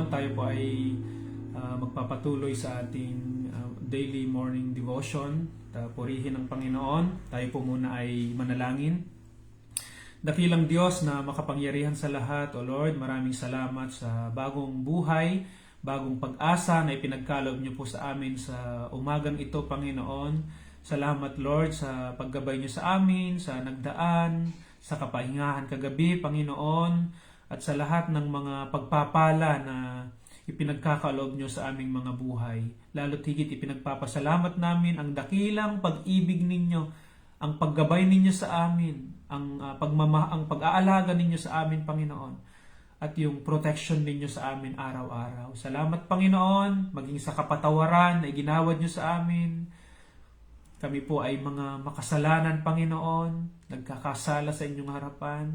tayo po ay magpapatuloy sa ating daily morning devotion. Purihin ang Panginoon. Tayo po muna ay manalangin. Dakilang Diyos na makapangyarihan sa lahat, O Lord, maraming salamat sa bagong buhay, bagong pag-asa na ipinagkaloob niyo po sa amin sa umagang ito, Panginoon. Salamat, Lord, sa paggabay niyo sa amin, sa nagdaan, sa kapahingahan kagabi, Panginoon, at sa lahat ng mga pagpapala na ipinagkakaloob nyo sa aming mga buhay. Lalo't higit ipinagpapasalamat namin ang dakilang pag-ibig ninyo, ang paggabay ninyo sa amin, ang pag-aalaga ninyo sa amin, Panginoon, at yung protection ninyo sa amin araw-araw. Salamat, Panginoon, maging sa kapatawaran na iginawad nyo sa amin. Kami po ay mga makasalanan, Panginoon, nagkakasala sa inyong harapan.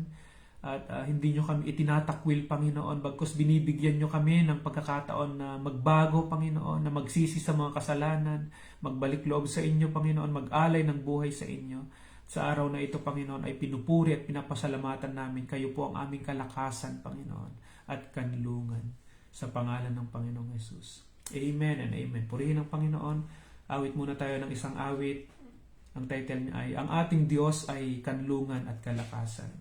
At hindi nyo kami itinatakwil, Panginoon, bagkus binibigyan nyo kami ng pagkakataon na magbago, Panginoon, na magsisi sa mga kasalanan, magbalik loob sa inyo, Panginoon, mag-alay ng buhay sa inyo. Sa araw na ito, Panginoon, ay pinupuri at pinapasalamatan namin. Kayo po ang aming kalakasan, Panginoon, at kanlungan sa pangalan ng Panginoong Jesus. Amen and amen. Purihin ang Panginoon. Awit muna tayo ng isang awit. Ang title niya ay, Ang Ating Diyos ay Kanlungan at Kalakasan.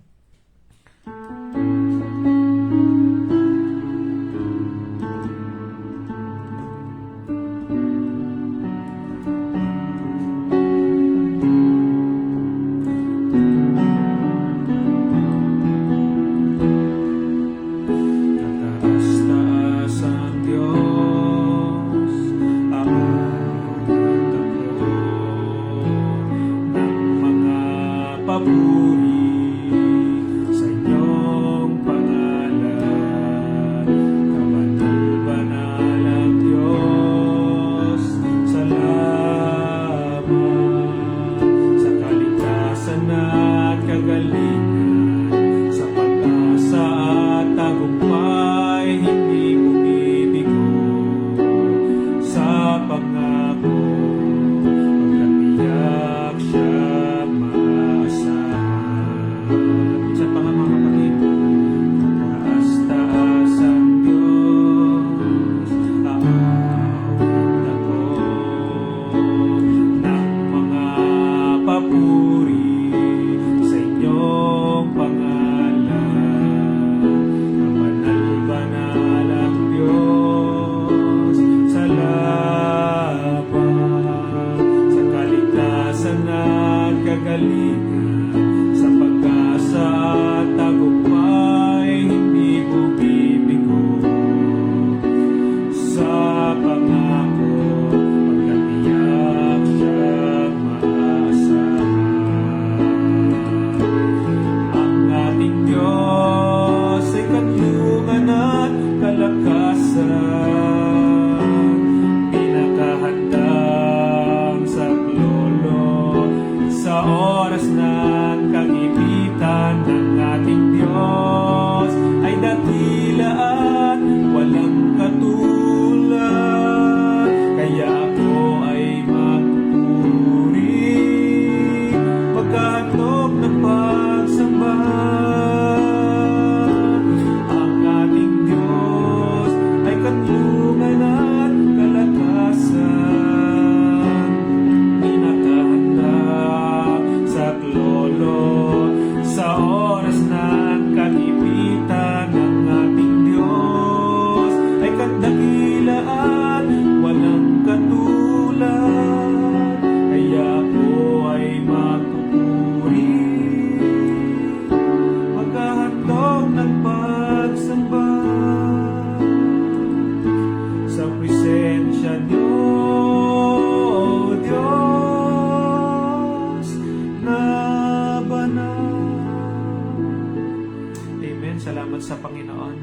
Salamat sa Panginoon.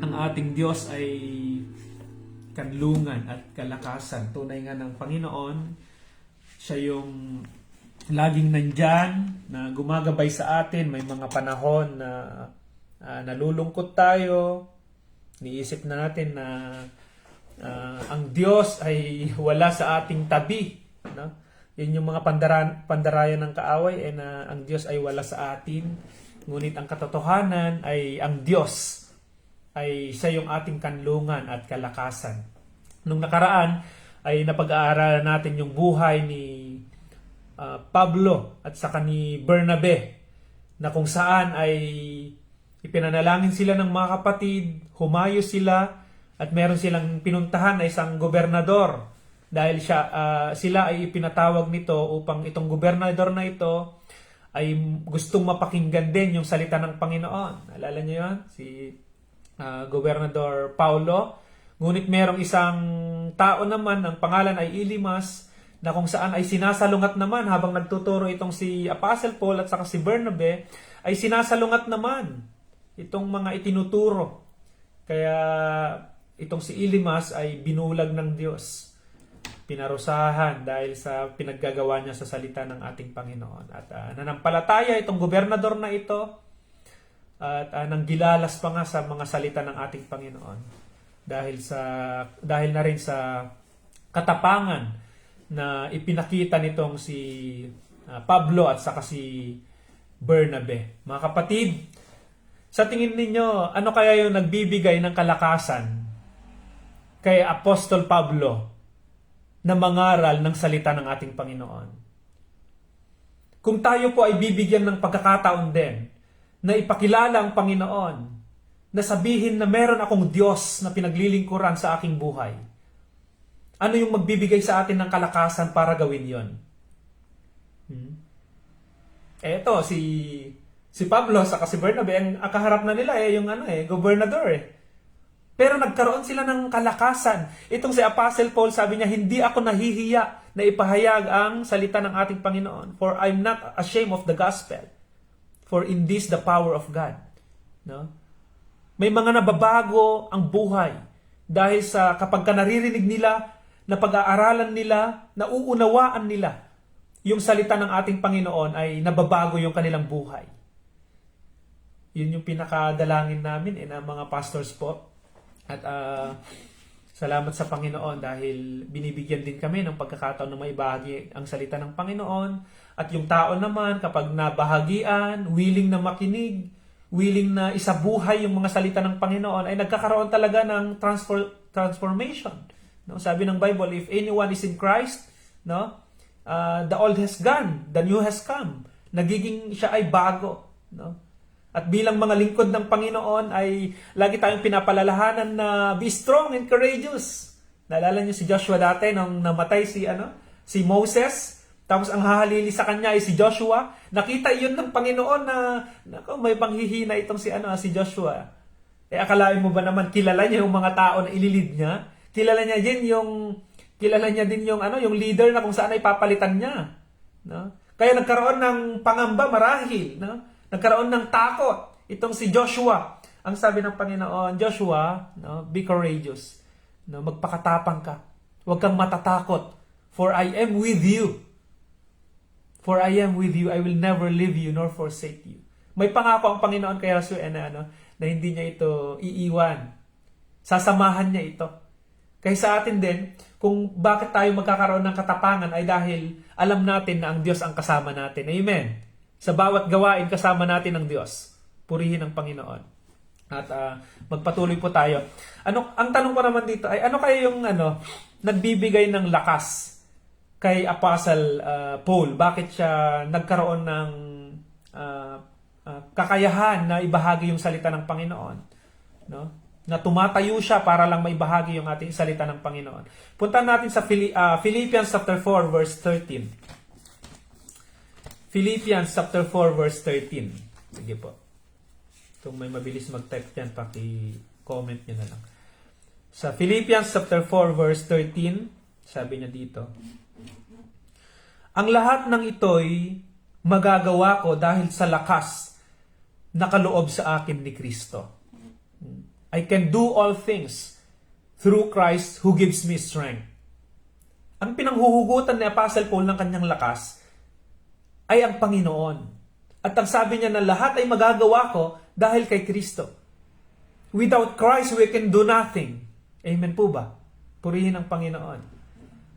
Ang ating Diyos ay kanlungan at kalakasan. Tunay nga ng Panginoon, siya yung laging nandyan, na gumagabay sa atin. May mga panahon na nalulungkot tayo. Niisip na natin na ang Diyos ay wala sa ating tabi. No? Yun yung mga pandarayan ng kaaway, na ang Diyos ay wala sa atin. Ngunit ang katotohanan ay ang Diyos ay siya yung ating kanlungan at kalakasan. Nung nakaraan ay napag-aaralan natin yung buhay ni Pablo at saka ni Bernabe, na kung saan ay ipinanalangin sila ng mga kapatid, humayo sila, at meron silang pinuntahan na isang gobernador dahil sila ay ipinatawag nito upang itong gobernador na ito ay gustong mapakinggan din yung salita ng Panginoon. Alala niyo yun? Si Gobernador Paulo. Ngunit merong isang tao naman, ang pangalan ay Elimas, na kung saan ay sinasalungat naman habang nagtuturo itong si Apostle Paul at saka si Bernabe, ay sinasalungat naman itong mga itinuturo. Kaya itong si Elimas ay binulag ng Diyos. Pinarusahan dahil sa pinaggagawa niya sa salita ng ating Panginoon. At nanampalataya itong gobernador na ito at nanggilalas pa nga sa mga salita ng ating Panginoon. Dahil na rin sa katapangan na ipinakita nitong si Pablo at saka si Bernabe. Mga kapatid, sa tingin ninyo, ano kaya yung nagbibigay ng kalakasan kay Apostol Pablo na mangaral ng salita ng ating Panginoon? Kung tayo po ay bibigyan ng pagkakataon din na ipakilala ang Panginoon, na sabihin na meron akong Diyos na pinaglilingkuran sa aking buhay, ano yung magbibigay sa atin ng kalakasan para gawin yon? Eto, si Pablo sa si Bernabe, ang kaharap na nila yung gobernador Pero nagkaroon sila ng kalakasan. Itong si Apostle Paul, sabi niya, hindi ako nahihiya na ipahayag ang salita ng ating Panginoon. For I'm not ashamed of the gospel. For in this the power of God. No? May mga nababago ang buhay dahil sa kapag naririnig nila, na pag-aaralan nila, nauunawaan nila yung salita ng ating Panginoon, ay nababago yung kanilang buhay. Yun yung pinakadalangin namin na mga pastors po. At salamat sa Panginoon dahil binibigyan din kami ng pagkakataon na maibahagi ang salita ng Panginoon. At yung tao naman, kapag nabahagian, willing na makinig, willing na isabuhay yung mga salita ng Panginoon, ay nagkakaroon talaga ng transformation. No? Sabi ng Bible, if anyone is in Christ, no, the old has gone, the new has come. Nagiging siya ay bago. No? At bilang mga lingkod ng Panginoon ay lagi tayong pinapalalahanan na be strong and courageous. Naalala niyo si Joshua dati nung namatay si Moses, tapos ang hahalili sa kanya ay si Joshua. Nakita iyon ng Panginoon na may panghihina itong si Joshua. Akalain mo ba naman kilala niya yung mga tao na ililid niya? Kilala niya din yung leader na kung saan ay papalitan niya. No? Kaya nagkaroon ng pangamba marahil, no? Nagkaroon ng takot itong si Joshua. Ang sabi ng Panginoon, Joshua, no, be courageous. No, magpakatapang ka. Huwag kang matatakot. For I am with you. For I am with you. I will never leave you nor forsake you. May pangako ang Panginoon kay Joshua na hindi niya ito iiwan. Sasamahan niya ito. Kaya sa atin din, kung bakit tayo magkakaroon ng katapangan ay dahil alam natin na ang Diyos ang kasama natin. Amen. Sa bawat gawain, kasama natin ang Diyos. Purihin ang Panginoon. At magpatuloy po tayo. Ang tanong ko naman dito ay, ano kaya yung nagbibigay ng lakas kay Apostle Paul? Bakit siya nagkaroon ng kakayahan na ibahagi yung salita ng Panginoon? No? Na tumatayo siya para lang maibahagi yung ating salita ng Panginoon. Puntahan natin sa Philippians chapter 4 verse 13. Philippians chapter 4 verse 13. Sige po. Kung may mabilis mag-type dyan, paki-comment nyo na lang. Sa Philippians chapter 4 verse 13, sabi niya dito, ang lahat ng ito'y magagawa ko dahil sa lakas na kaloob sa akin ni Kristo. I can do all things through Christ who gives me strength. Ang pinanghuhugutan ni Apostle Paul ng kanyang lakas ay ang Panginoon. At ang sabi niya na lahat ay magagawa ko dahil kay Kristo. Without Christ, we can do nothing. Amen po ba? Purihin ang Panginoon.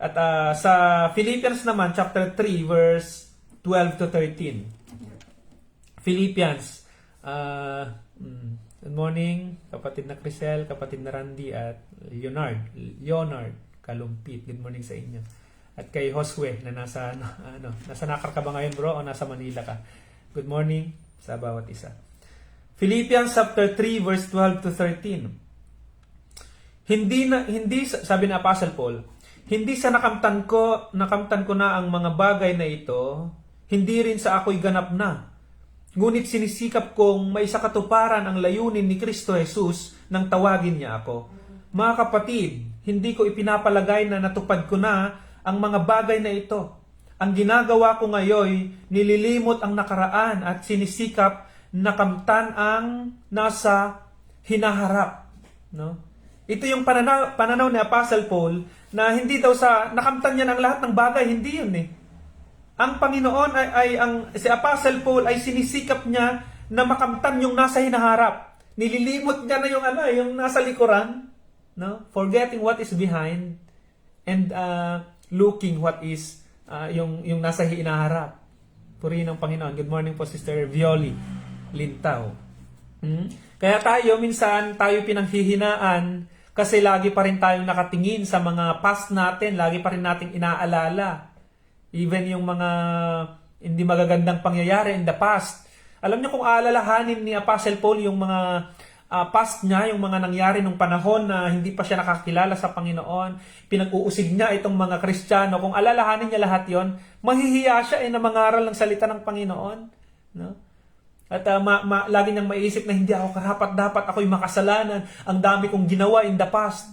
At sa Philippians naman, chapter 3, verse 12 to 13. Philippians Good morning, kapatid na Crisel, kapatid na Randy, at Leonard Kalumpit. Good morning sa inyo. At kay Josue na nasa Nakar ka ba ngayon, bro, o nasa Manila ka? Good morning sa bawat isa. Philippians chapter 3 verse 12 to 13. Hindi sabi ni Apostle Paul, hindi sa nakamtan ko na ang mga bagay na ito, hindi rin sa ako'y ganap na. Ngunit sinisikap kong maisakatuparan ang layunin ni Kristo Jesus nang tawagin niya ako. Mga kapatid, hindi ko ipinapalagay na natupad ko na ang mga bagay na ito. Ang ginagawa ko ngayon, nililimot ang nakaraan at sinisikap na kamtan ang nasa hinaharap. No? Ito yung pananaw ni Apostle Paul na hindi daw nakamtan niya ng lahat ng bagay, hindi yun eh. Ang Panginoon si Apostle Paul ay sinisikap niya na makamtan yung nasa hinaharap. Nililimot niya na yung nasa likuran, no? Forgetting what is behind and looking what is yung nasa hinaharap. Purihin ng Panginoon. Good morning po, Sister Violi Lintaw. Kaya minsan tayo pinanghihinaan kasi lagi pa rin tayong nakatingin sa mga past natin, lagi pa rin nating inaalala. Even yung mga hindi magagandang pangyayari in the past. Alam niyo kung aalalahanin ni Apostle Paul yung mga past niya, yung mga nangyari nung panahon na hindi pa siya nakakilala sa Panginoon, pinag-uusig niya itong mga Kristiyano, kung alalahanin niya lahat yon, mahihiya siya na mangaral ng salita ng Panginoon. No? At lagi niyang maiisip na hindi ako karapat-dapat, ako'y makasalanan, ang dami kong ginawa in the past.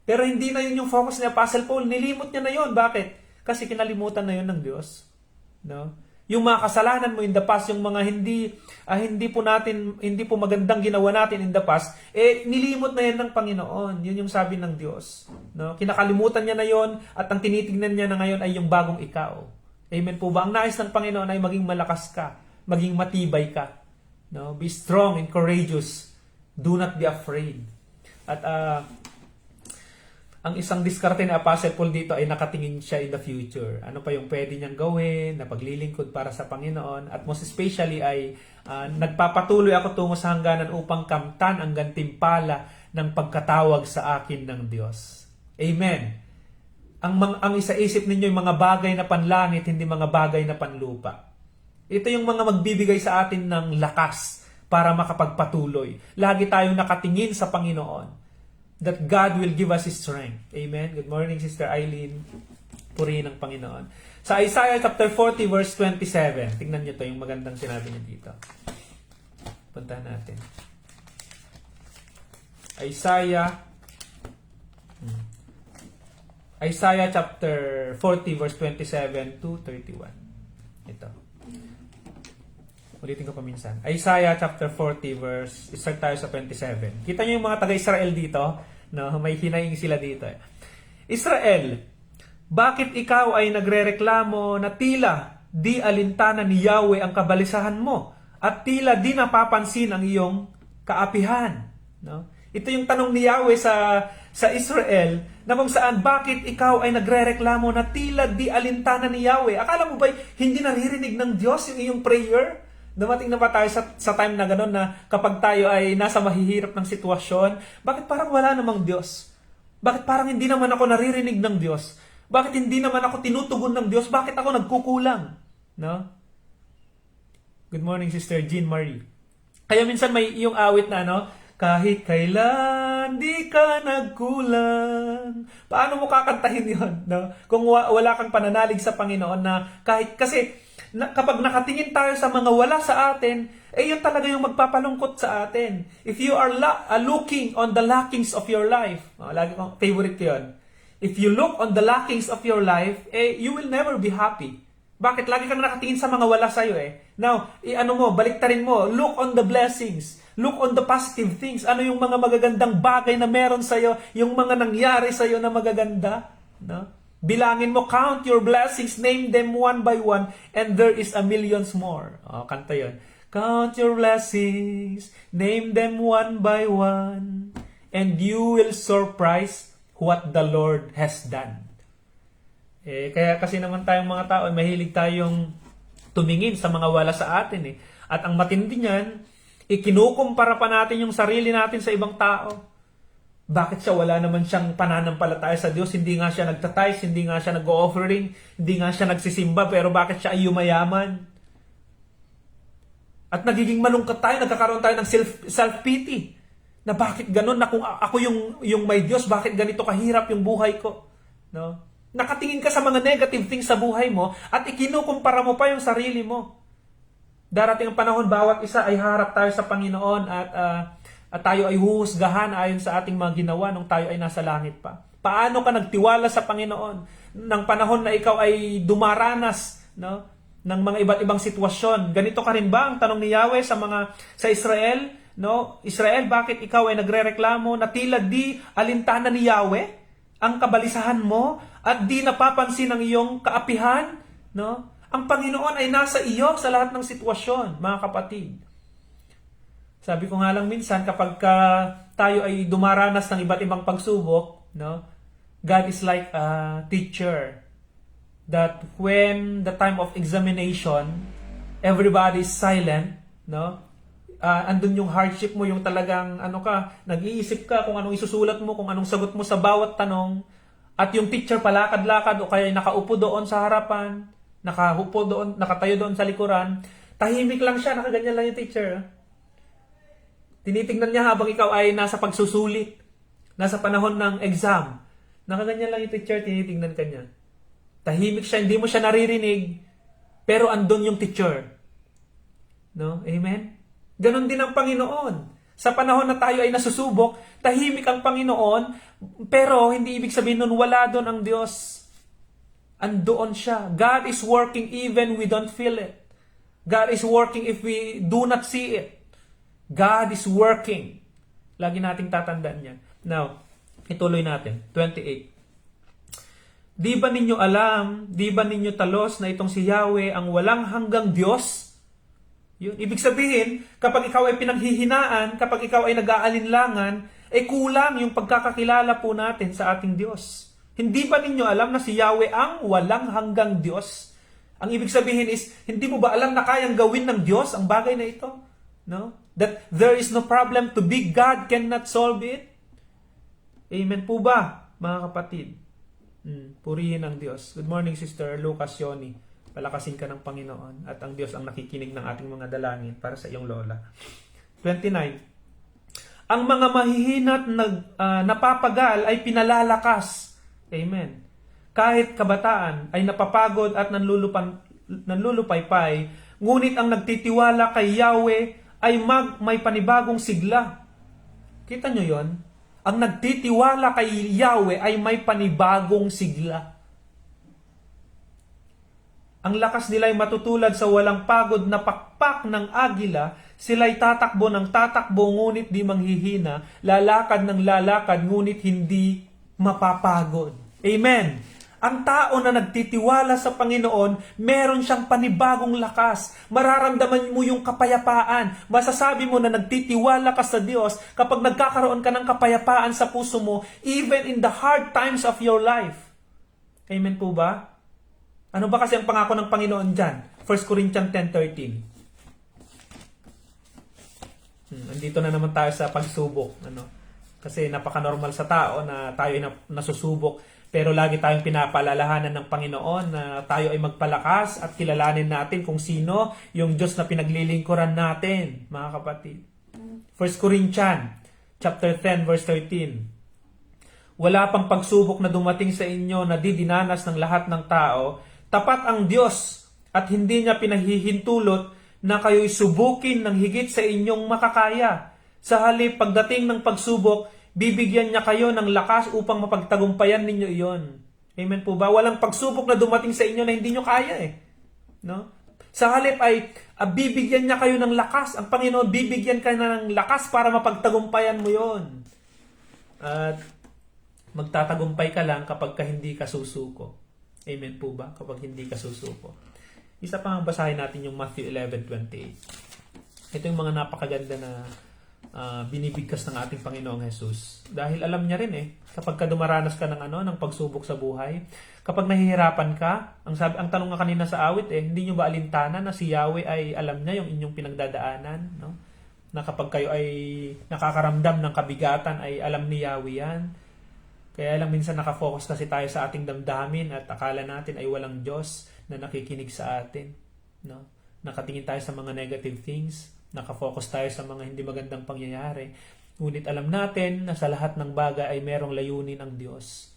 Pero hindi na yun yung focus ni Apostle Paul, nilimot niya na yun. Bakit? Kasi kinalimutan na yun ng Diyos. No? Yung mga kasalanan mo in the past, yung mga hindi po magandang ginawa natin in the past, nilimot na yan ng Panginoon. Yun yung sabi ng Diyos. No? Kinakalimutan niya na yon at ang tinitingnan niya na ngayon ay yung bagong ikaw. Amen po ba? Ang nais ng Panginoon ay maging malakas ka, maging matibay ka. No? Be strong and courageous. Do not be afraid. At ang isang diskarte ni Apostle Paul dito ay nakatingin siya in the future. Ano pa yung pwede niyang gawin na paglilingkod para sa Panginoon. At most especially ay nagpapatuloy ako tungo sa hangganan upang kamtan ang gantimpala ng pagkatawag sa akin ng Diyos. Amen. Ang isaisip ninyo yung mga bagay na panlangit, hindi mga bagay na panlupa. Ito yung mga magbibigay sa atin ng lakas para makapagpatuloy. Lagi tayong nakatingin sa Panginoon. That God will give us His strength. Amen. Good morning, Sister Eileen. Purihin ng Panginoon. Sa Isaiah chapter 40 verse 27. Tingnan niyo to, yung magandang sinabi niya dito. Puntahan natin. Isaiah chapter 40 verse 27 to 31. Ito. Ulitin ko pa minsan. Isaiah chapter 40 verse, start tayo sa 27. Kita niyo yung mga taga-Israel dito, no? May hinaing sila dito. Israel, bakit ikaw ay nagrereklamo na tila di alintana ni Yahweh ang kabalisahan mo at tila di napapansin ang iyong kaapihan? No? Ito yung tanong ni Yahweh sa Israel na kung saan bakit ikaw ay nagrereklamo na tila di alintana ni Yahweh. Akala mo ba hindi naririnig ng Diyos yung iyong prayer? Dumating na ba tayo sa time na gano'n na kapag tayo ay nasa mahihirap ng sitwasyon, bakit parang wala namang Diyos? Bakit parang hindi naman ako naririnig ng Diyos? Bakit hindi naman ako tinutugon ng Diyos? Bakit ako nagkukulang? No? Good morning, Sister Jean Marie. Kaya minsan may iyong awit na, kahit kailan di ka nagkulang. Paano mo kakantahin yun? No? Kung wala kang pananalig sa Panginoon na kasi kapag nakatingin tayo sa mga wala sa atin, yun talaga yung magpapalungkot sa atin. If you are looking on the lackings of your life, lagi kong favorite ko yun. If you look on the lackings of your life, you will never be happy. Bakit? Lagi kang nakatingin sa mga wala sa'yo Now, baliktarin mo, look on the blessings. Look on the positive things. Ano yung mga magagandang bagay na meron sa'yo, yung mga nangyari sa'yo na magaganda, no? Bilangin mo, count your blessings, name them one by one, and there is a millions more. Kanta yun. Count your blessings, name them one by one, and you will surprise what the Lord has done. Kaya kasi naman tayong mga tao, mahilig tayong tumingin sa mga wala sa atin. At ang matindi niyan, Ikinukumpara pa natin yung sarili natin sa ibang tao. Bakit siya wala naman siyang pananampalataya sa Diyos? Hindi nga siya nagtatize, hindi nga siya nag-offering, hindi nga siya nagsisimba, pero bakit siya ay yumayaman? At nagiging malungkot tayo, nagkakaroon tayo ng self-pity. Na bakit ganun? Na kung ako yung may Diyos, bakit ganito kahirap yung buhay ko? No? Nakatingin ka sa mga negative things sa buhay mo at ikinukumpara mo pa yung sarili mo. Darating ang panahon, bawat isa ay harap tayo sa Panginoon at tayo ay huhusgahan ayon sa ating mga ginawa nung tayo ay nasa langit pa. Paano ka nagtiwala sa Panginoon ng panahon na ikaw ay dumaranas, no, ng mga iba't ibang sitwasyon? Ganito ka rin ba ang tanong ni Yahweh sa Israel? No? Israel, bakit ikaw ay nagrereklamo na tila di alintana ni Yahweh ang kabalisahan mo at di napapansin ang iyong kaapihan? No? Ang Panginoon ay nasa iyo sa lahat ng sitwasyon, mga kapatid. Sabi ko nga lang minsan, kapag tayo ay dumaranas ng iba't ibang pagsubok, no, God is like a teacher that when the time of examination, everybody is silent, no, andun yung hardship mo, yung talagang nag-iisip ka kung anong isusulat mo, kung anong sagot mo sa bawat tanong, at yung teacher palakad-lakad o kaya nakaupo doon sa harapan, nakatayo doon sa likuran, tahimik lang siya, nakaganyan lang yung teacher. Tinitingnan niya habang ikaw ay nasa pagsusulit, nasa panahon ng exam. Nakaganyan lang yung teacher, tinitingnan ka niya. Tahimik siya, hindi mo siya naririnig, pero andun yung teacher. No? Amen? Ganon din ang Panginoon. Sa panahon na tayo ay nasusubok, tahimik ang Panginoon, pero hindi ibig sabihin nun wala doon ang Diyos. Andoon siya. God is working even we don't feel it. God is working if we do not see it. God is working. Lagi nating tatandaan yan. Now, ituloy natin. 28. Di ba ninyo alam, di ba ninyo talos na itong si Yahweh ang walang hanggang Diyos? Yun. Ibig sabihin, kapag ikaw ay pinanghihinaan, kapag ikaw ay nag-aalinlangan, kulang yung pagkakakilala po natin sa ating Diyos. Hindi ba ninyo alam na si Yahweh ang walang hanggang Diyos? Ang ibig sabihin is, hindi mo ba alam na kayang gawin ng Diyos ang bagay na ito? No? That there is no problem to big God cannot solve it? Amen po ba, mga kapatid? Purihin ang Diyos. Good morning, Sister Lucas Yoni. Palakasin ka ng Panginoon at ang Diyos ang nakikinig ng ating mga dalangin para sa iyong lola. 29. Ang mga mahihina't napapagal ay pinalalakas. Amen. Kahit kabataan ay napapagod at nanlulupaypay, ngunit ang nagtitiwala kay Yahweh ay may panibagong sigla. Kita nyo yon? Ang nagtitiwala kay Yahweh ay may panibagong sigla. Ang lakas nila ay matutulad sa walang pagod na pakpak ng agila. Sila'y tatakbo ng tatakbo ngunit di manghihina. Lalakad ng lalakad ngunit hindi mapapagod. Amen. Ang tao na nagtitiwala sa Panginoon, meron siyang panibagong lakas. Mararamdaman mo yung kapayapaan. Masasabi mo na nagtitiwala ka sa Diyos kapag nagkakaroon ka ng kapayapaan sa puso mo, even in the hard times of your life. Amen po ba? Ano ba kasi ang pangako ng Panginoon dyan? 1 Corinthians 10:13. Andito na naman tayo sa pagsubok. Kasi napaka-normal sa tao na tayo ay nasusubok. Pero lagi tayong pinapaalalahanan ng Panginoon na tayo ay magpalakas at kilalanin natin kung sino yung Diyos na pinaglilingkuran natin, mga kapatid. 1 Corinthians chapter 10 verse 13. Wala pang pagsubok na dumating sa inyo na di dinanas ng lahat ng tao. Tapat ang Diyos at hindi niya pinahihintulot na kayo'y subukin ng higit sa inyong makakaya. Sa halip, pagdating ng pagsubok, bibigyan niya kayo ng lakas upang mapagtagumpayan ninyo iyon. Amen po ba? Walang pagsubok na dumating sa inyo na hindi nyo kaya No? Sa halip ay bibigyan niya kayo ng lakas. Ang Panginoon, bibigyan ka na ng lakas para mapagtagumpayan mo yon. At magtatagumpay ka lang kapag hindi ka susuko. Amen po ba? Kapag hindi ka susuko. Isa pa nga basahin natin yung Matthew 11:28. Ito yung mga napakaganda na binibigkas ng ating Panginoong Jesus. Dahil alam niya rin kapag ka dumaranas ka ng pagsubok sa buhay, kapag nahihirapan ka, ang tanong nga kanina sa awit hindi nyo ba alintana na si Yahweh ay alam niya yung inyong pinagdadaanan, no? Na kapag kayo ay nakakaramdam ng kabigatan ay alam ni Yahweh yan. Kaya lang minsan nakafocus kasi tayo sa ating damdamin at akala natin ay walang Diyos na nakikinig sa atin. No? Nakatingin tayo sa mga negative things. Nakafocus tayo sa mga hindi magandang pangyayari. Ngunit alam natin na sa lahat ng bagay ay merong layunin ang Diyos.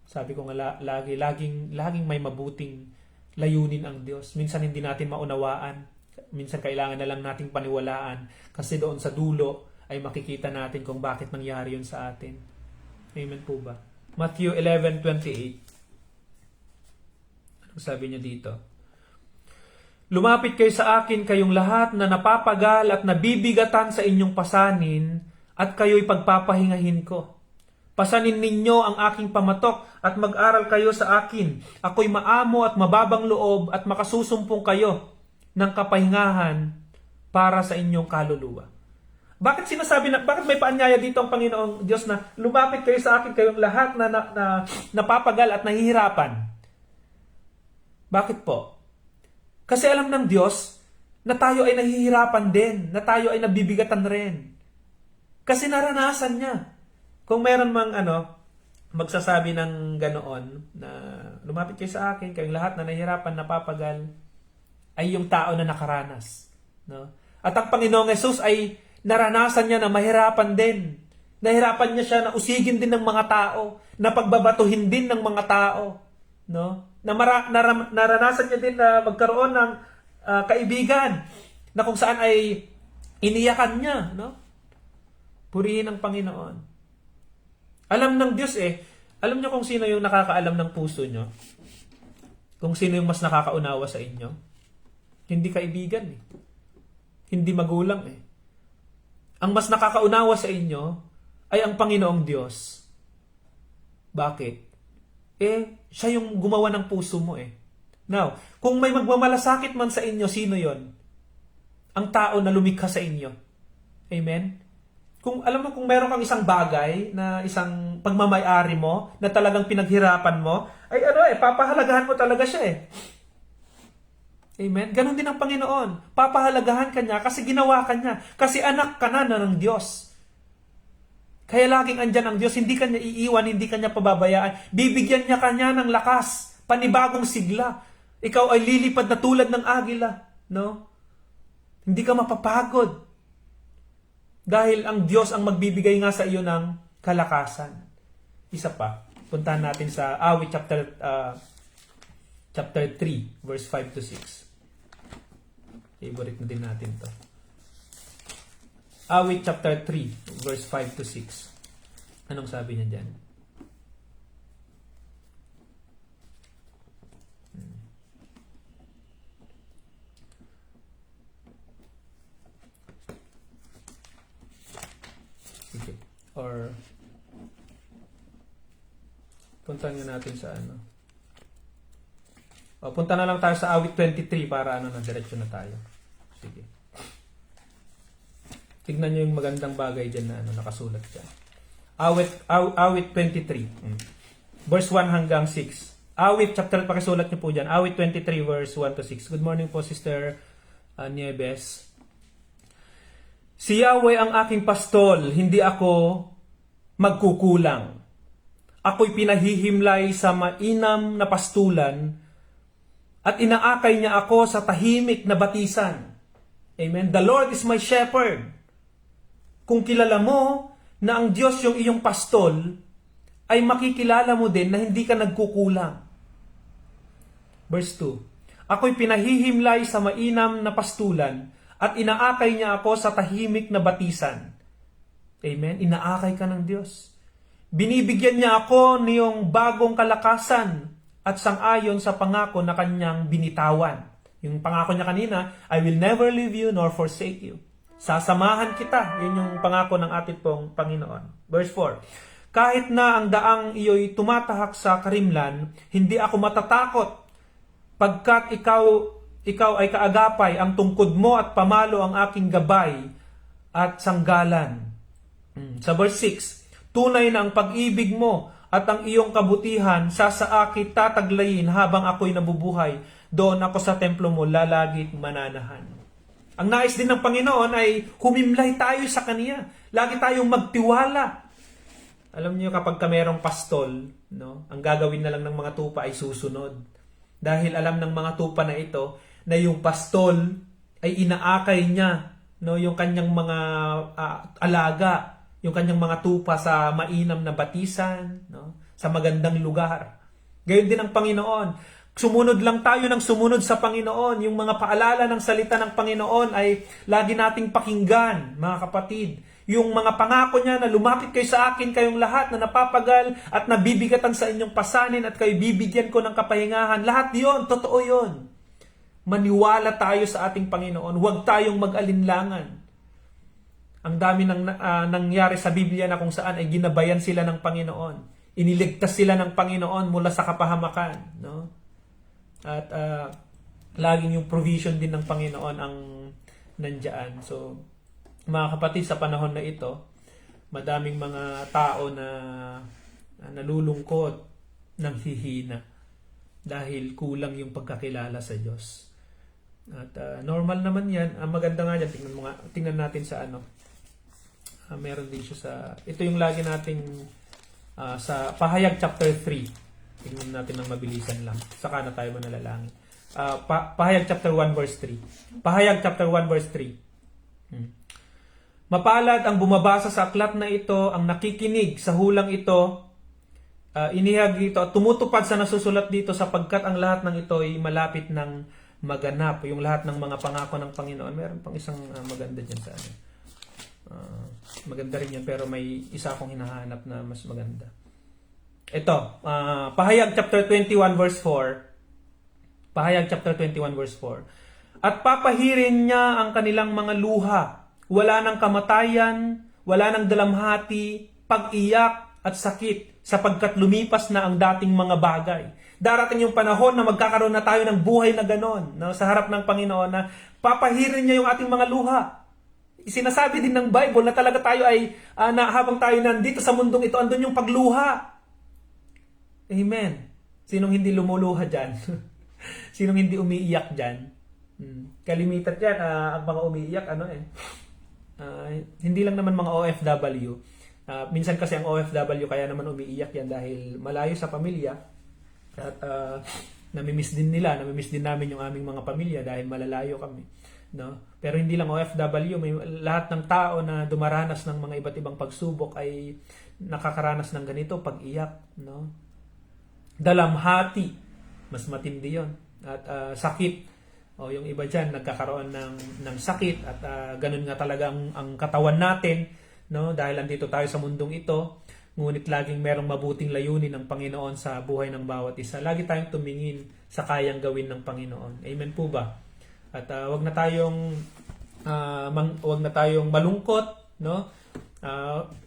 Sabi ko nga laging may mabuting layunin ang Diyos. Minsan hindi natin maunawaan. Minsan kailangan na lang nating paniwalaan kasi doon sa dulo ay makikita natin kung bakit nangyari yun sa atin. Amen po ba? Matthew 11:28. Anong sabi niya dito? Lumapit kayo sa akin kayong lahat na napapagal at nabibigatan sa inyong pasanin at kayo'y pagpapahingahin ko. Pasanin ninyo ang aking pamatok at mag-aral kayo sa akin. Ako'y maamo at mababang loob at makasusumpong kayo ng kapahingahan para sa inyong kaluluwa. Bakit may paanyaya dito ang Panginoong Diyos na lumapit kayo sa akin kayong lahat na napapagal at nahihirapan? Bakit po? Kasi alam ng Diyos na tayo ay nahihirapan din, na tayo ay nabibigatan rin. Kasi naranasan niya. Kung meron mang magsasabi ng ganoon na lumapit kayo sa akin, kayong lahat na nahihirapan, napapagal, ay yung tao na nakaranas. No? At ang Panginoong Yesus ay naranasan niya na mahirapan din. Nahirapan niya siya na usigin din ng mga tao, na pagbabatuhin din ng mga tao. No? Naranasan niya din na magkaroon ng kaibigan na kung saan ay iniyakan niya. No? Purihin ang Panginoon. Alam ng Diyos alam niyo kung sino yung nakakaalam ng puso niyo? Kung sino yung mas nakakaunawa sa inyo? Hindi kaibigan Hindi magulang Ang mas nakakaunawa sa inyo ay ang Panginoong Diyos. Bakit? Siya yung gumawa ng puso mo Now, kung may magmamalasakit man sa inyo, sino yon? Ang tao na lumikha sa inyo. Amen? Kung meron kang isang bagay na isang pagmamay-ari mo na talagang pinaghirapan mo, ay papahalagahan mo talaga siya Amen? Ganon din ang Panginoon. Papahalagahan ka niya kasi ginawa ka niya. Kasi anak ka na ng Diyos. Kaya laging andyan ang Diyos. Hindi ka niya iiwan, hindi ka niya pababayaan. Bibigyan niya kanya ng lakas, panibagong sigla. Ikaw ay lilipad na tulad ng agila. No? Hindi ka mapapagod. Dahil ang Diyos ang magbibigay nga sa iyo ng kalakasan. Isa pa, puntahan natin sa Awit chapter 3, verse 5 to 6. Favorite na din natin to. Awit chapter 3, verse 5 to 6. Anong sabi niya dyan? Sige. Or puntahan nga natin sa punta na lang tayo sa Awit 23 para diretsyo na tayo. Sige. Tignan nyo yung magandang bagay dyan na nakasulat dyan. Awit 23. Verse 1 hanggang 6. Awit, chapter, pakisulat nyo po dyan. Awit 23, verse 1 to 6. Good morning po, Sister Nieves. Si Yahweh ang aking pastol, hindi ako magkukulang. Ako'y pinahihimlay sa mainam na pastulan at inaakay niya ako sa tahimik na batisan. Amen. The Lord is my shepherd. Kung kilala mo na ang Diyos yung iyong pastol, ay makikilala mo din na hindi ka nagkukulang. Verse 2. Ako'y pinahihimlay sa mainam na pastulan at inaakay niya ako sa tahimik na batisan. Amen. Inaakay ka ng Diyos. Binibigyan niya ako niyong bagong kalakasan at sang-ayon sa pangako na kanyang binitawan. Yung pangako niya kanina, I will never leave you nor forsake you. Sasamahan kita. Yun yung pangako ng ating pong Panginoon. Verse 4. Kahit na ang daang iyo'y tumatahak sa karimlan, hindi ako matatakot. Pagkat ikaw ay kaagapay, ang tungkod mo at pamalo ang aking gabay at sanggalan. Sa verse 6. Tunay na ang pag-ibig mo at ang iyong kabutihan sasaakit tataglayin habang ako'y nabubuhay. Doon ako sa templo mo lalagit mananahan. Ang nais din ng Panginoon ay humimlay tayo sa Kanya. Lagi tayong magtiwala. Alam niyo kapag merong pastol, no, ang gagawin na lang ng mga tupa ay susunod. Dahil alam ng mga tupa na ito na yung pastol ay inaakay niya, no, yung kanyang mga alaga, yung kanyang mga tupa sa mainam na batisan, no, sa magandang lugar. Gayon din ang Panginoon. Sumunod lang tayo ng sumunod sa Panginoon. Yung mga paalala ng salita ng Panginoon ay lagi nating pakinggan, mga kapatid. Yung mga pangako niya na lumapit kayo sa akin, kayong lahat na napapagal at nabibigatan sa inyong pasanin at kayo bibigyan ko ng kapahingahan. Lahat yon, totoo yon. Maniwala tayo sa ating Panginoon. Huwag tayong mag-alinlangan. Ang dami nangyari sa Biblia na kung saan ay ginabayan sila ng Panginoon. Iniligtas sila ng Panginoon mula sa kapahamakan, no? At laging yung provision din ng Panginoon ang nandiyan. So, mga kapatid, sa panahon na ito, madaming mga tao na nalulungkot, nanghihina dahil kulang yung pagkakilala sa Diyos. At normal naman yan. Ang maganda nga dyan, tingnan natin sa meron din siya sa, ito yung lagi nating sa Pahayag chapter 3. Tingnan natin ng mabilisan lang. Saka na tayo manalalangin. Pahayag chapter 1 verse 3. Pahayag chapter 1 verse 3. Mapalad ang bumabasa sa aklat na ito, ang nakikinig sa hulang ito, inihag dito at tumutupad sa nasusulat dito sapagkat ang lahat ng ito ay malapit ng maganap. Yung lahat ng mga pangako ng Panginoon. Meron pang isang maganda dyan sa maganda rin yan pero may isa akong hinahanap na mas maganda. Ito, Pahayag chapter 21 verse 4. Pahayag chapter 21 verse 4. At papahirin niya ang kanilang mga luha. Wala ng kamatayan, wala ng dalamhati, pag-iyak at sakit sapagkat lumipas na ang dating mga bagay. Darating yung panahon na magkakaroon na tayo ng buhay na ganon, no, sa harap ng Panginoon na papahirin niya yung ating mga luha. Sinasabi din ng Bible na talaga tayo ay na habang tayo nandito sa mundong ito, andun yung pagluha. Amen. Sinong hindi lumuluha dyan? Sinong hindi umiiyak dyan? Kalimitan dyan, ang mga umiiyak, hindi lang naman mga OFW. Minsan kasi ang OFW kaya naman umiiyak yan dahil malayo sa pamilya at namimiss din namin yung aming mga pamilya dahil malalayo kami. No? Pero hindi lang OFW, may lahat ng tao na dumaranas ng mga iba't ibang pagsubok ay nakakaranas ng ganito, pag-iyak, no? Dalamhati, mas matindi yon. At sakit, yung iba dyan nagkakaroon ng sakit at ganun nga talaga ang katawan natin, no? Dahil andito tayo sa mundong ito, ngunit laging merong mabuting layunin ng Panginoon sa buhay ng bawat isa. Lagi tayong tumingin sa kayang gawin ng Panginoon. Amen po ba? At wag na tayong malungkot, no?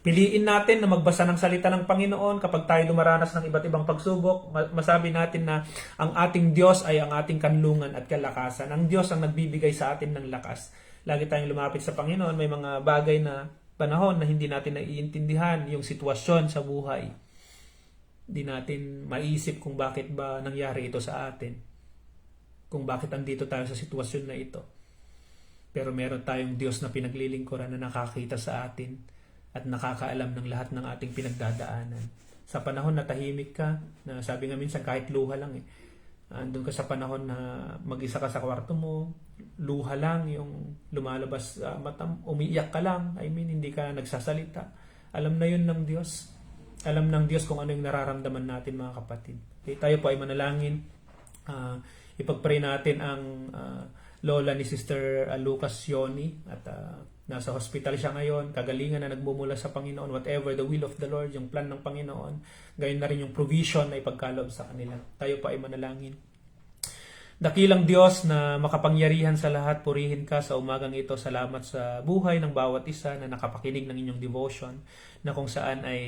Piliin natin na magbasa ng salita ng Panginoon kapag tayo dumaranas ng iba't ibang pagsubok. Masabi natin na ang ating Diyos ay ang ating kanlungan at kalakasan. Ang Diyos ang nagbibigay sa atin ng lakas. Lagi tayong lumapit sa Panginoon. May mga bagay na panahon na hindi natin naiintindihan yung sitwasyon sa buhay. Hindi natin maisip kung bakit ba nangyari ito sa atin. Kung bakit andito tayo sa sitwasyon na ito. Pero meron tayong Diyos na pinaglilingkuran na nakakita sa atin at nakakaalam ng lahat ng ating pinagdadaanan. Sa panahon na tahimik ka, na sabi nga minsan kahit luha lang andun ka sa panahon na mag-isa ka sa kwarto mo, luha lang yung lumalabas mata, umiiyak ka lang, hindi ka nagsasalita. Alam na yun ng Diyos. Alam ng Diyos kung ano yung nararamdaman natin, mga kapatid. Okay, tayo po ay manalangin. Ipag-pray natin ang lola ni Sister Lucas Yoni at nasa hospital siya ngayon, kagalingan na nagmumula sa Panginoon, whatever the will of the Lord, yung plan ng Panginoon, gayon na rin yung provision na ipagkaloob sa kanila. Tayo pa ay manalangin. Dakilang Diyos na makapangyarihan sa lahat, purihin ka sa umagang ito. Salamat sa buhay ng bawat isa na nakapakinig ng inyong devotion, na kung saan ay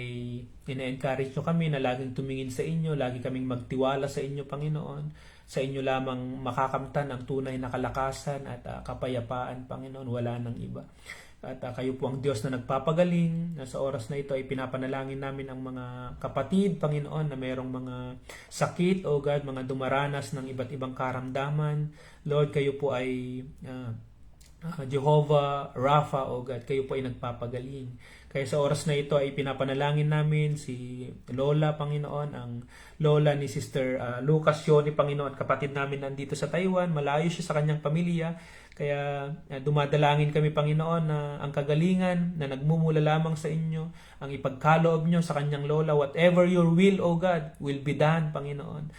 ina-encourage nyo kami na laging tumingin sa inyo, lagi kaming magtiwala sa inyo, Panginoon. Sa inyo lamang makakamtan ang tunay na kalakasan at kapayapaan, Panginoon, wala nang iba. At kayo po ang Diyos na nagpapagaling, na sa oras na ito ay pinapanalangin namin ang mga kapatid, Panginoon, na mayroong mga sakit, O God, mga dumaranas ng iba't ibang karamdaman. Lord, kayo po ay Jehovah Rapha, O God, kayo po ay nagpapagaling. Kaya sa oras na ito ay pinapanalangin namin si Lola, Panginoon, ang Lola ni Sister Lucas Yoni, Panginoon, kapatid namin nandito sa Taiwan, malayo siya sa kanyang pamilya. Kaya dumadalangin kami, Panginoon, na ang kagalingan na nagmumula lamang sa inyo, ang ipagkaloob nyo sa kanyang Lola, whatever your will, O God, will be done, Panginoon.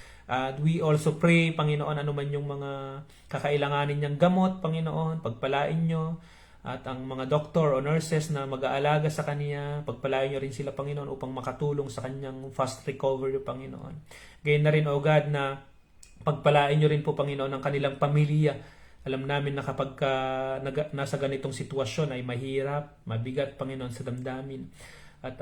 We also pray, Panginoon, anuman yung mga kakailanganin niyang gamot, Panginoon, pagpalain nyo. At ang mga doktor o nurses na mag-aalaga sa kanya, pagpalain nyo rin sila, Panginoon, upang makatulong sa kanyang fast recovery, Panginoon. Gayon na rin, O God, na pagpalain nyo rin po, Panginoon, ang kanilang pamilya. Alam namin na kapag nasa ganitong sitwasyon ay mahirap, mabigat, Panginoon, sa damdamin. At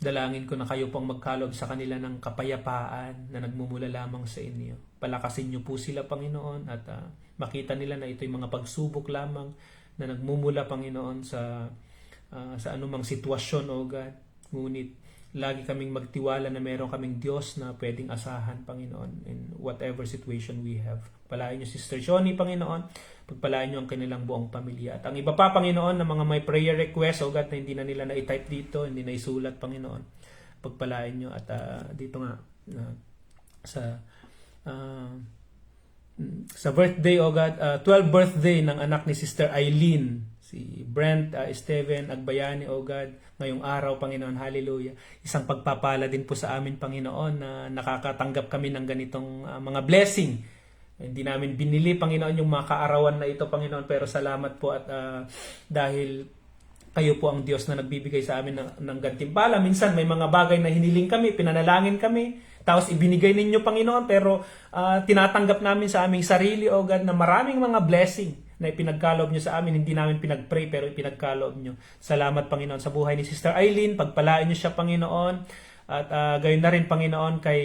dalangin ko na kayo pong magkaloob sa kanila ng kapayapaan na nagmumula lamang sa inyo. Palakasin niyo po sila, Panginoon, at makita nila na ito'y mga pagsubok lamang na nagmumula, Panginoon, sa anumang sitwasyon, O God. Ngunit lagi kaming magtiwala na meron kaming Diyos na pwedeng asahan, Panginoon, in whatever situation we have. Pagpalain niyo Sister Johnny, Panginoon. Pagpalain niyo ang kanilang buong pamilya. At ang iba pa, Panginoon, na mga may prayer request, O God, na hindi na nila na-type dito, hindi na isulat, Panginoon. Pagpalain niyo. At dito nga, sa birthday, O God, 12th birthday ng anak ni Sister Eileen, si Brent Esteven Agbayani, O God, ngayong araw, Panginoon, hallelujah. Isang pagpapala din po sa amin, Panginoon, na nakakatanggap kami ng ganitong mga blessing. Hindi namin binili, Panginoon, yung mga kaarawan na ito, Panginoon, pero salamat po at dahil kayo po ang Diyos na nagbibigay sa amin ng gantimpala. Minsan may mga bagay na hiniling kami, pinanalangin kami, tapos ibinigay ninyo, Panginoon, pero tinatanggap namin sa aming sarili, O God, na maraming mga blessing na ipinagkaloob nyo sa amin. Hindi namin pinagpray, pero ipinagkaloob nyo. Salamat, Panginoon, sa buhay ni Sister Eileen. Pagpalain nyo siya, Panginoon. At gayon na rin, Panginoon, kay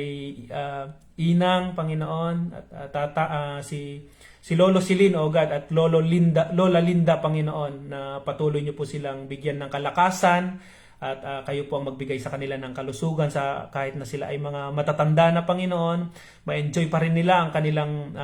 Inang, Panginoon, at si Lolo Silin, O God, at Lola Linda, Panginoon, na patuloy nyo po silang bigyan ng kalakasan at kayo po ang magbigay sa kanila ng kalusugan sa kahit na sila ay mga matatanda na, Panginoon. Ma-enjoy pa rin nila ang kanilang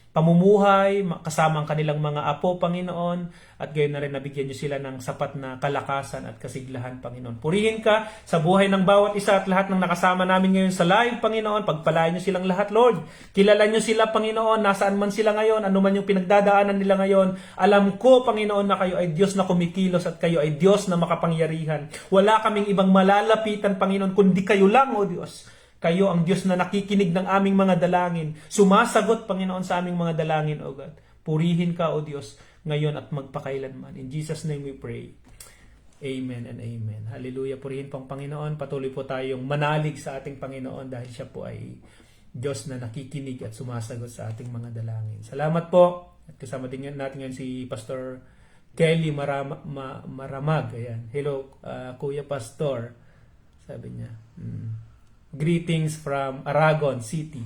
pamumuhay, kasama ang kanilang mga apo, Panginoon, at gayon na rin nabigyan nyo sila ng sapat na kalakasan at kasiglahan, Panginoon. Purihin ka sa buhay ng bawat isa at lahat ng nakasama namin ngayon sa live, Panginoon. Pagpalain nyo silang lahat, Lord. Kilala nyo sila, Panginoon, nasaan man sila ngayon, anuman yung pinagdadaanan nila ngayon. Alam ko, Panginoon, na kayo ay Diyos na kumikilos at kayo ay Diyos na makapangyarihan. Wala kaming ibang malalapitan, Panginoon, kundi kayo lang, O Diyos. Kayo ang Diyos na nakikinig ng aming mga dalangin. Sumasagot, Panginoon, sa aming mga dalangin, O God. Purihin ka, O Diyos, ngayon at magpakailanman. In Jesus' name we pray. Amen and amen. Hallelujah. Purihin po ang Panginoon. Patuloy po tayong manalig sa ating Panginoon dahil siya po ay Diyos na nakikinig at sumasagot sa ating mga dalangin. Salamat po. At kasama din natin ngayon si Pastor Kelly Maramag. Ayan. Hello, Kuya Pastor. Sabi niya. Greetings from Aragon City.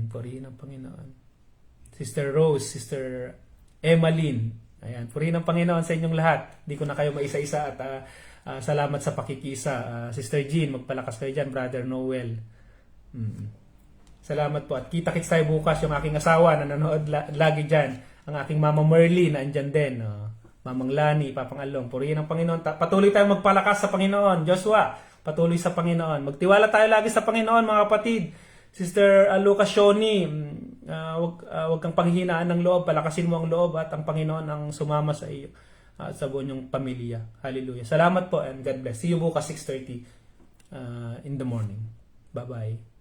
Purihin ang Panginoon. Sister Rose, Sister Emmeline. Ayan, purihin ang Panginoon sa inyong lahat. Hindi ko na kayo maisa-isa at salamat sa pakikisa. Sister Jean, magpalakas kayo dyan. Brother Noel. Salamat po. At kita-kits tayo bukas yung aking asawa na nanonood lagi dyan. Ang aking Mama Merly na andyan din. Mamang Lani, Papang Along. Purihin ang Panginoon. Patuloy tayong magpalakas sa Panginoon. Joshua, patuloy sa Panginoon. Magtiwala tayo lagi sa Panginoon, mga kapatid. Sister Lucas Shoni, wag kang panghihinaan ng loob, palakasin mo ang loob at ang Panginoon ang sumama sa iyo at sa buong iyong pamilya. Hallelujah. Salamat po and God bless. See you bukas 6:30 in the morning. Bye-bye.